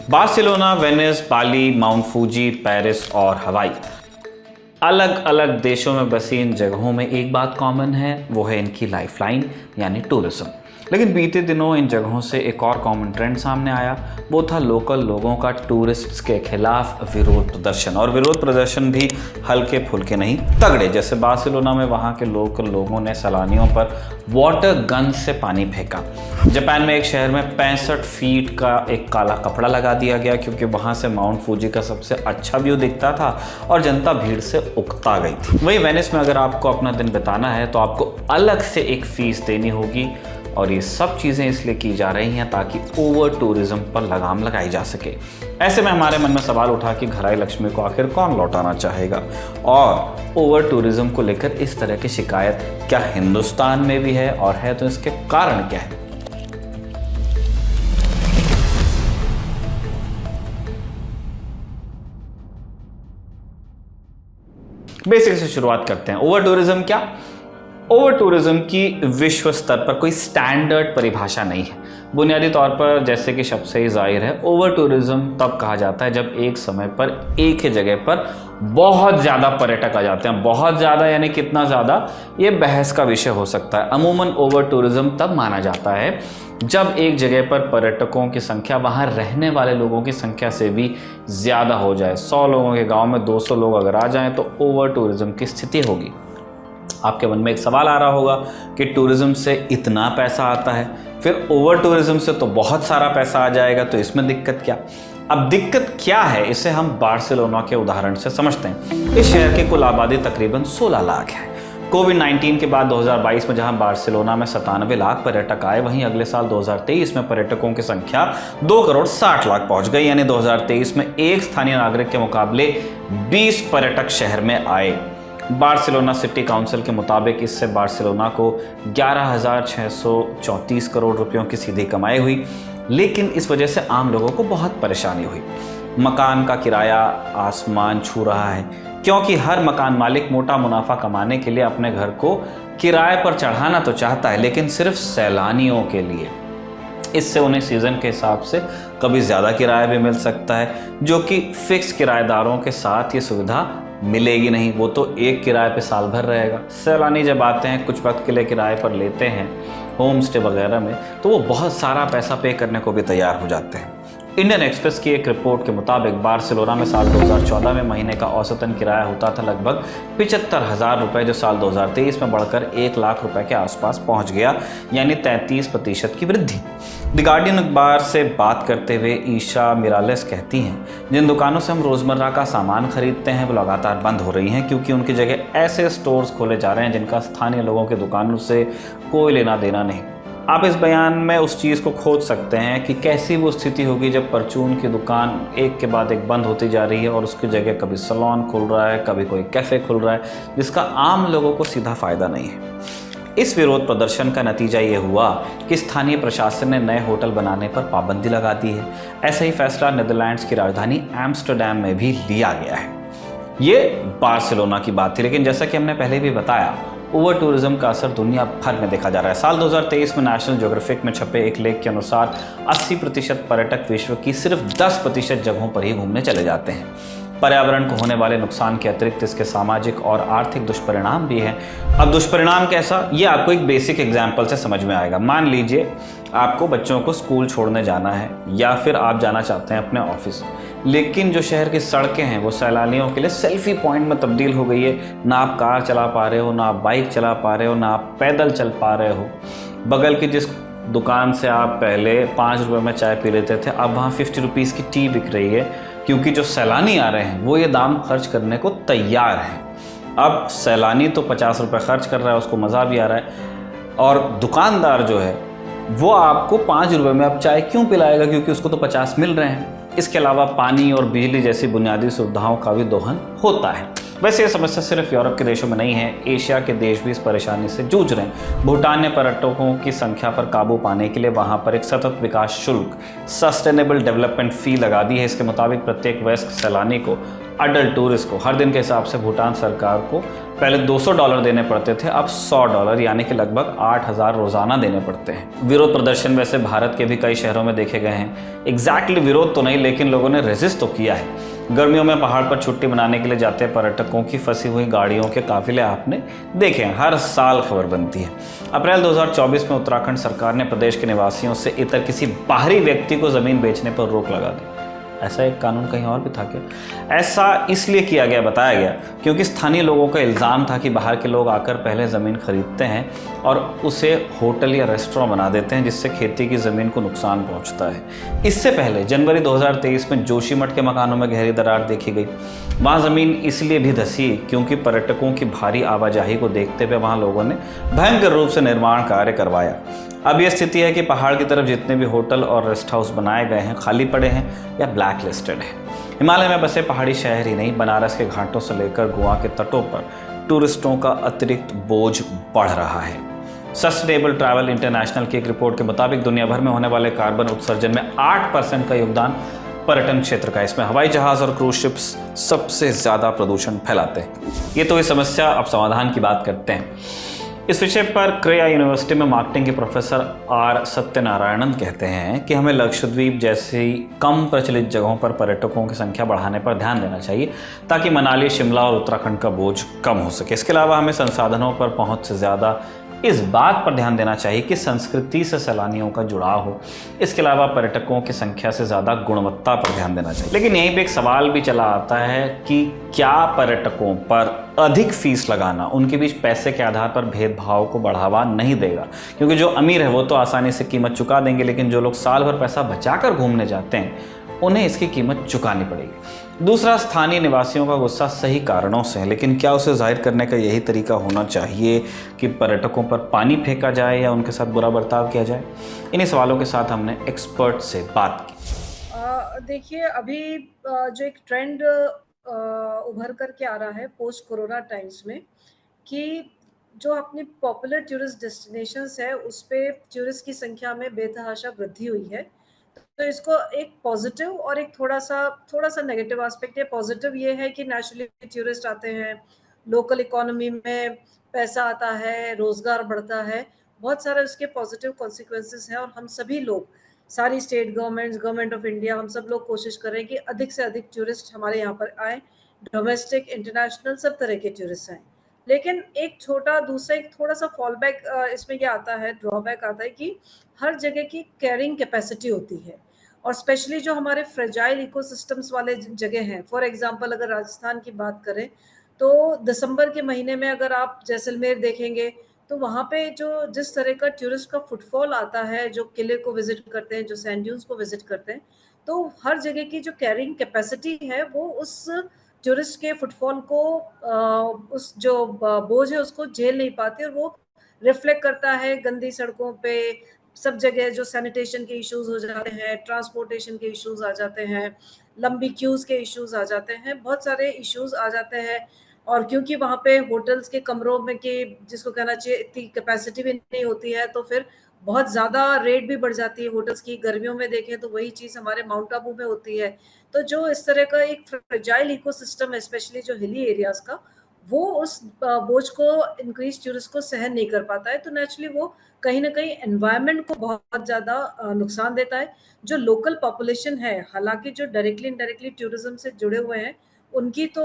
Barcelona, Venice, बाली, mount Fuji, Paris और हवाई, अलग अलग देशों में बसी इन जगहों में एक बात कॉमन है, वो है इनकी लाइफलाइन यानी टूरिज्म। लेकिन बीते दिनों इन जगहों से एक और कॉमन ट्रेंड सामने आया, वो था लोकल लोगों का टूरिस्ट्स के खिलाफ विरोध प्रदर्शन। और विरोध प्रदर्शन भी हल्के फुल्के नहीं, तगड़े। जैसे बार्सिलोना में वहाँ के लोकल लोगों ने सैलानियों पर वाटर गन से पानी फेंका। जापान में एक शहर में 65 फीट का एक काला कपड़ा लगा दिया गया क्योंकि वहाँ से माउंट फूजी का सबसे अच्छा व्यू दिखता था और जनता भीड़ से उकता गई थी। वहीं वेनिस में अगर आपको अपना दिन बिताना है तो आपको अलग से एक फीस देनी होगी। और ये सब चीज़ें इसलिए की जा रही हैं ताकि ओवर टूरिज्म पर लगाम लगाई जा सके। ऐसे में हमारे मन में सवाल उठा कि घराई लक्ष्मी को आखिर कौन लौटाना चाहेगा, और ओवर टूरिज्म को लेकर इस तरह की शिकायत क्या हिंदुस्तान में भी है, और है तो इसके कारण क्या है। बेसिक से शुरुआत करते हैं। ओवर टूरिज्म क्या? ओवर टूरिज्म की विश्व स्तर पर कोई स्टैंडर्ड परिभाषा नहीं है। बुनियादी तौर पर जैसे कि शब्द से ही जाहिर है, ओवर टूरिज्म तब कहा जाता है जब एक समय पर एक ही जगह पर बहुत ज़्यादा पर्यटक आ जाते हैं। बहुत ज़्यादा यानी कितना ज़्यादा, ये बहस का विषय हो सकता है। अमूमन ओवर टूरिज्म तब माना जाता है जब एक जगह पर पर्यटकों की संख्या वहाँ रहने वाले लोगों की संख्या से भी ज़्यादा हो जाए। 100 लोगों के गाँव में 200 लोग अगर आ जाएँ तो ओवर टूरिज्म की स्थिति होगी। आपके मन में एक सवाल आ रहा होगा कि टूरिज्म से इतना पैसा आता है, फिर ओवर टूरिज्म से तो बहुत सारा पैसा आ जाएगा, तो इसमें दिक्कत क्या? अब दिक्कत क्या है, इसे हम बार्सिलोना के उदाहरण से समझते हैं। इस शहर की कुल आबादी तकरीबन 16 लाख है। कोविड-19 के बाद 2022 में जहां बार्सिलोना में 97 लाख पर्यटक आए, वहीं अगले साल 2023 में पर्यटकों की संख्या 2 करोड़ 60 लाख पहुंच गई। यानी 2023 में एक स्थानीय नागरिक के मुकाबले 20 पर्यटक शहर में आए। बार्सिलोना सिटी काउंसिल के मुताबिक इससे बार्सिलोना को 11,634 करोड़ रुपयों की सीधी कमाई हुई। लेकिन इस वजह से आम लोगों को बहुत परेशानी हुई। मकान का किराया आसमान छू रहा है, क्योंकि हर मकान मालिक मोटा मुनाफा कमाने के लिए अपने घर को किराए पर चढ़ाना तो चाहता है, लेकिन सिर्फ सैलानियों के लिए। इससे उन्हें सीज़न के हिसाब से कभी ज़्यादा किराया भी मिल सकता है, जो कि फिक्स किराएदारों के साथ ये सुविधा मिलेगी नहीं। वो तो एक किराए पे साल भर रहेगा। सैलानी जब आते हैं, कुछ वक्त के लिए किराए पर लेते हैं होम स्टे वगैरह में, तो वो बहुत सारा पैसा पे करने को भी तैयार हो जाते हैं। इंडियन एक्सप्रेस की एक रिपोर्ट के मुताबिक बार्सिलोना में साल 2014 में महीने का औसतन किराया होता था लगभग 75,000 रुपये, जो साल 2023 में बढ़कर 1 लाख रुपए के आसपास पहुंच गया, यानी 33% की वृद्धि। द गार्डियन अखबार से बात करते हुए ईशा मिरालेस कहती हैं, जिन दुकानों से हम रोज़मर्रा का सामान खरीदते हैं वो लगातार बंद हो रही हैं, क्योंकि उनकी जगह ऐसे स्टोर्स खोले जा रहे हैं जिनका स्थानीय लोगों की दुकानों से कोई लेना देना नहीं। आप इस बयान में उस चीज़ को खोज सकते हैं कि कैसी वो स्थिति होगी जब परचून की दुकान एक के बाद एक बंद होती जा रही है और उसकी जगह कभी सैलून खुल रहा है, कभी कोई कैफ़े खुल रहा है, जिसका आम लोगों को सीधा फ़ायदा नहीं है। इस विरोध प्रदर्शन का नतीजा ये हुआ कि स्थानीय प्रशासन ने नए होटल बनाने पर पाबंदी लगा दी है। ऐसा ही फैसला नीदरलैंड्स की राजधानी एम्स्टर्डम में भी लिया गया है। ये बार्सिलोना की बात थी, लेकिन जैसा कि हमने पहले भी बताया, ओवर टूरिज्म का असर दुनिया भर में देखा जा रहा है। साल 2023 में नेशनल ज्योग्राफिक में छपे एक लेख के अनुसार 80% पर्यटक विश्व की सिर्फ 10% जगहों पर ही घूमने चले जाते हैं। पर्यावरण को होने वाले नुकसान के अतिरिक्त इसके सामाजिक और आर्थिक दुष्परिणाम भी हैं। अब दुष्परिणाम कैसा, ये आपको एक बेसिक एग्जाम्पल से समझ में आएगा। मान लीजिए आपको बच्चों को स्कूल छोड़ने जाना है, या फिर आप जाना चाहते हैं अपने ऑफिस, लेकिन जो शहर की सड़कें हैं वो सैलानियों के लिए सेल्फी पॉइंट में तब्दील हो गई है। ना आप कार चला पा रहे हो, ना आप बाइक चला पा रहे हो, ना आप पैदल चल पा रहे हो। बगल की जिस दुकान से आप पहले 5 रुपये में चाय पी लेते थे, अब वहाँ 50 रुपीज़ की टी बिक रही है, क्योंकि जो सैलानी आ रहे हैं वो ये दाम खर्च करने को तैयार हैं। अब सैलानी तो 50 रुपये खर्च कर रहा है, उसको मज़ा भी आ रहा है, और दुकानदार जो है वो आपको 5 रुपये में अब चाय क्यों पिलाएगा, क्योंकि उसको तो 50 मिल रहे हैं। इसके अलावा पानी और बिजली जैसी बुनियादी सुविधाओं का भी दोहन होता है। वैसे ये समस्या सिर्फ यूरोप के देशों में नहीं है, एशिया के देश भी इस परेशानी से जूझ रहे हैं। भूटान ने पर्यटकों की संख्या पर काबू पाने के लिए वहां पर एक सतत विकास शुल्क, सस्टेनेबल डेवलपमेंट फी लगा दी है। इसके मुताबिक प्रत्येक वयस्क सैलानी को, अडल्ट टूरिस्ट को, हर दिन के हिसाब से भूटान सरकार को पहले $200 देने पड़ते थे, अब $100 यानी कि लगभग 8,000 रोजाना देने पड़ते हैं। विरोध प्रदर्शन वैसे भारत के भी कई शहरों में देखे गए हैं। एग्जैक्टली विरोध तो नहीं, लेकिन लोगों ने रेजिस्ट तो किया है। गर्मियों में पहाड़ पर छुट्टी मनाने के लिए जाते पर्यटकों की फंसी हुई गाड़ियों के काफिले आपने देखे हैं, हर साल खबर बनती है। अप्रैल 2024 में उत्तराखंड सरकार ने प्रदेश के निवासियों से इतर किसी बाहरी व्यक्ति को जमीन बेचने पर रोक लगा दी। ऐसा एक कानून कहीं और भी था क्या? ऐसा इसलिए किया गया, बताया गया, क्योंकि स्थानीय लोगों का इल्ज़ाम था कि बाहर के लोग आकर पहले ज़मीन खरीदते हैं और उसे होटल या रेस्टोरेंट बना देते हैं, जिससे खेती की ज़मीन को नुकसान पहुंचता है। इससे पहले जनवरी 2023 में जोशीमठ के मकानों में गहरी दरार देखी गई। वहाँ ज़मीन इसलिए भी धसी क्योंकि पर्यटकों की भारी आवाजाही को देखते हुए वहाँ लोगों ने भयंकर रूप से निर्माण कार्य करवाया। अब यह स्थिति है कि पहाड़ की तरफ जितने भी होटल और रेस्ट हाउस बनाए गए हैं, खाली पड़े हैं या ब्लैक लिस्टेड है। हिमालय में बसे पहाड़ी शहर ही नहीं, बनारस के घाटों से लेकर गोवा के तटों पर टूरिस्टों का अतिरिक्त बोझ बढ़ रहा है। सस्टेनेबल ट्रैवल इंटरनेशनल की एक रिपोर्ट के मुताबिक दुनिया भर में होने वाले कार्बन उत्सर्जन में 8% का योगदान पर्यटन क्षेत्र का। इसमें हवाई जहाज और क्रूज शिप्स सबसे ज्यादा प्रदूषण फैलाते हैं। ये तो इस समस्या, अब समाधान की बात करते हैं। इस विषय पर क्रेया यूनिवर्सिटी में मार्केटिंग के प्रोफेसर आर सत्यनारायणन कहते हैं कि हमें लक्षद्वीप जैसी कम प्रचलित जगहों पर पर्यटकों की संख्या बढ़ाने पर ध्यान देना चाहिए, ताकि मनाली, शिमला और उत्तराखंड का बोझ कम हो सके। इसके अलावा हमें संसाधनों पर पहुंच से ज़्यादा इस बात पर ध्यान देना चाहिए कि संस्कृति से सैलानियों का जुड़ाव हो। इसके अलावा पर्यटकों की संख्या से ज़्यादा गुणवत्ता पर ध्यान देना चाहिए। लेकिन यहीं पे एक सवाल भी चला आता है कि क्या पर्यटकों पर अधिक फीस लगाना उनके बीच पैसे के आधार पर भेदभाव को बढ़ावा नहीं देगा? क्योंकि जो अमीर है वो तो आसानी से कीमत चुका देंगे, लेकिन जो लोग साल भर पैसा बचाकर घूमने जाते हैं उन्हें इसकी कीमत चुकानी पड़ेगी। दूसरा, स्थानीय निवासियों का गुस्सा सही कारणों से है, लेकिन क्या उसे जाहिर करने का यही तरीका होना चाहिए कि पर्यटकों पर पानी फेंका जाए या उनके साथ बुरा बर्ताव किया जाए? इन्हीं सवालों के साथ हमने एक्सपर्ट से बात की। देखिए, अभी जो एक ट्रेंड उभर कर के आ रहा है पोस्ट कोरोना टाइम्स में, कि जो अपनी पॉपुलर टूरिस्ट डेस्टिनेशंस है उस पे टूरिस्ट की संख्या में बेतहाशा वृद्धि हुई है। तो इसको एक पॉजिटिव और एक थोड़ा सा नेगेटिव एस्पेक्ट है। पॉजिटिव ये है कि नेचुरली टूरिस्ट आते हैं, लोकल इकोनॉमी में पैसा आता है, रोजगार बढ़ता है, बहुत सारे उसके पॉजिटिव कॉन्सिक्वेंसेस हैं। और हम सभी लोग, सारी state governments, government of India, हम सब लोग कोशिश करें कि अधिक से अधिक टूरिस्ट हमारे यहाँ पर आए, डोमेस्टिक, इंटरनेशनल, सब तरह के टूरिस्ट आए। लेकिन एक थोड़ा सा फॉल बैक इसमें ये आता है, ड्रॉबैक आता है कि हर जगह की कैरिंग कैपेसिटी होती है, और स्पेशली जो हमारे फ्रेजाइल इकोसिस्टम्स वाले जगह हैं। फॉर एग्जांपल अगर राजस्थान की बात करें तो दिसंबर के महीने में अगर आप जैसलमेर देखेंगे तो वहाँ पे जो जिस तरह का टूरिस्ट का फुटफॉल आता है, जो किले को विजिट करते हैं, जो सैंड ड्यून्स को विजिट करते हैं, तो हर जगह की जो कैरिंग कैपेसिटी है वो उस टूरिस्ट के फुटफॉल को उस जो बोझ है उसको झेल नहीं पाती, और वो रिफ्लेक्ट करता है गंदी सड़कों पे, सब जगह जो सैनिटेशन के इश्यूज हो जाते हैं, ट्रांसपोर्टेशन के इश्यूज आ जाते हैं, लंबी क्यूज के इश्यूज आ जाते हैं, बहुत सारे इश्यूज आ जाते हैं। और क्योंकि वहाँ पे होटल्स के कमरों में के जिसको कहना चाहिए इतनी कैपेसिटी भी नहीं होती है, तो फिर बहुत ज़्यादा रेट भी बढ़ जाती है होटल्स की। गर्मियों में देखें तो वही चीज़ हमारे माउंट आबू में होती है। तो जो इस तरह का एक फ्रेजाइल इकोसिस्टम है, स्पेशली जो हिली एरियाज का, वो उस बोझ को, इंक्रीज टूरिस्ट को सहन नहीं कर पाता है। तो नेचुरली वो कहीं ना कहीं एनवायरनमेंट को बहुत ज़्यादा नुकसान देता है। जो लोकल पॉपुलेशन है, हालांकि जो डायरेक्टली इनडायरेक्टली टूरिज्म से जुड़े हुए हैं, उनकी तो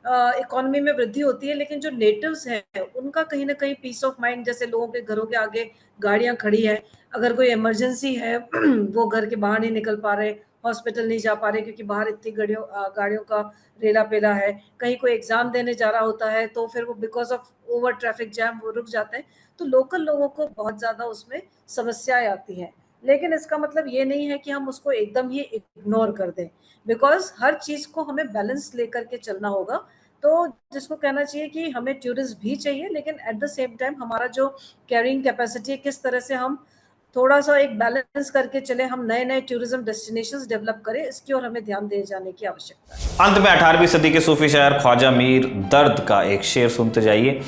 इकोनॉमी में वृद्धि होती है, लेकिन जो नेटिव्स हैं उनका कहीं ना कहीं पीस ऑफ माइंड, जैसे लोगों के घरों के आगे गाड़ियां खड़ी है, अगर कोई इमरजेंसी है वो घर के बाहर नहीं निकल पा रहे, हॉस्पिटल नहीं जा पा रहे क्योंकि बाहर इतनी गाड़ियों का रेला पेला है। कहीं कोई एग्जाम देने जा रहा होता है तो फिर वो because of over traffic jam वो रुक जाते हैं। तो लोकल लोगों को बहुत ज़्यादा उसमें समस्याएं आती हैं। लेकिन इसका मतलब ये नहीं है कि हम उसको एकदम ही इग्नोर कर दें, बिकॉज हर चीज़ को हमें बैलेंस लेकर के चलना होगा। तो जिसको कहना चाहिए कि हमें टूरिस्ट भी चाहिए, लेकिन एट द सेम टाइम हमारा जो कैरिंग कैपेसिटी है, किस तरह से हम थोड़ा-सा एक बैलेंस करके चले, हम नए-नए टूरिज़्म डेस्टिनेशंस डेवलप करें, इसकी ओर हमें ध्यान दिए जाने की आवश्यकता है। अंत में 18वीं सदी के सूफी शायर ख्वाजा मीर दर्द का एक शेर सुनते जाइए।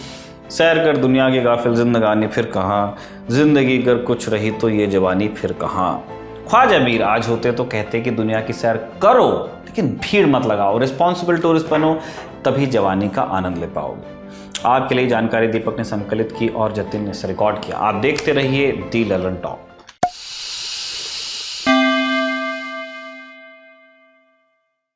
सैर कर दुनिया की गाफिल जिंदगानी फिर कहाँ, जिंदगी अगर कुछ रही तो ये जवानी फिर कहाँ। ख्वाजा मीर आज होते तो कहते कि दुनिया की सैर करो लेकिन भीड़ मत लगाओ, रिस्पॉन्सिबल टूरिस्ट बनो, तभी जवानी का आनंद ले पाओगे। आपके लिए जानकारी दीपक ने संकलित की और जतिन ने इसे रिकॉर्ड किया। आप देखते रहिए दी ललन टॉक।